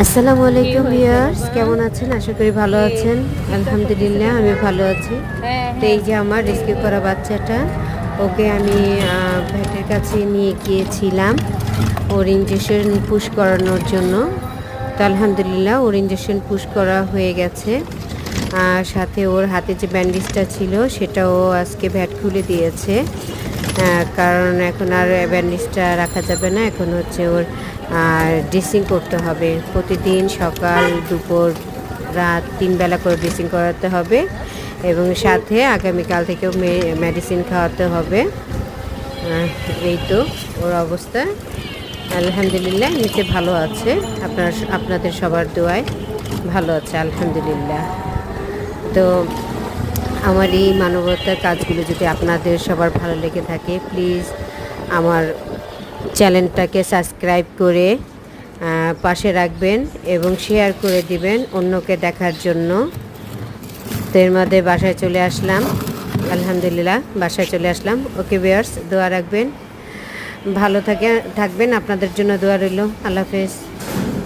আসসালামু আলাইকুম ভিউয়ার্স, কেমন আছেন? আশা করি ভালো আছেন। আলহামদুলিল্লাহ আমি ভালো আছি। তো এই যে আমার রেস্কিউ করা বাচ্চাটা, ওকে আমি ভেটের কাছে নিয়ে গিয়েছিলাম ওর ইঞ্জেকশন পুশ করানোর জন্য। তো আলহামদুলিল্লাহ ওর ইঞ্জেকশন পুশ করা হয়ে গেছে। আর সাথে ওর হাতে যে ব্যান্ডেজটা ছিল সেটাও আজকে ভ্যাট খুলে দিয়েছে। কারণ এখন আর ব্যান্ডেজটা রাখা যাবে না, এখন হচ্ছে ওর ড্রেসিং করতে হবে। প্রতিদিন সকাল দুপুর রাত 3 বেলা করে ড্রেসিং করাতে হবে এবং সাথে আগামীকাল থেকেও মেডিসিন খাওয়াতে হবে। এই তো ওর অবস্থা। আলহামদুলিল্লাহ নিচে ভালো আছে, আপনাদের সবার দোয়ায় ভালো আছে আলহামদুলিল্লাহ। তো আমার এই মানবতার কাজগুলো যদি আপনাদের সবার ভালো লেগে থাকে, প্লিজ আমার চ্যানেলটাকে সাবস্ক্রাইব করে পাশে রাখবেন এবং শেয়ার করে দিবেন অন্যকে দেখার জন্য। তো এর মধ্যে বাসায় চলে আসলাম, আলহামদুলিল্লাহ বাসায় চলে আসলাম। ওকে ভিউয়ার্স, দোয়া রাখবেন, ভালো থাকবেন, আপনাদের জন্য দোয়া রইল। আল্লাহ হাফেজ।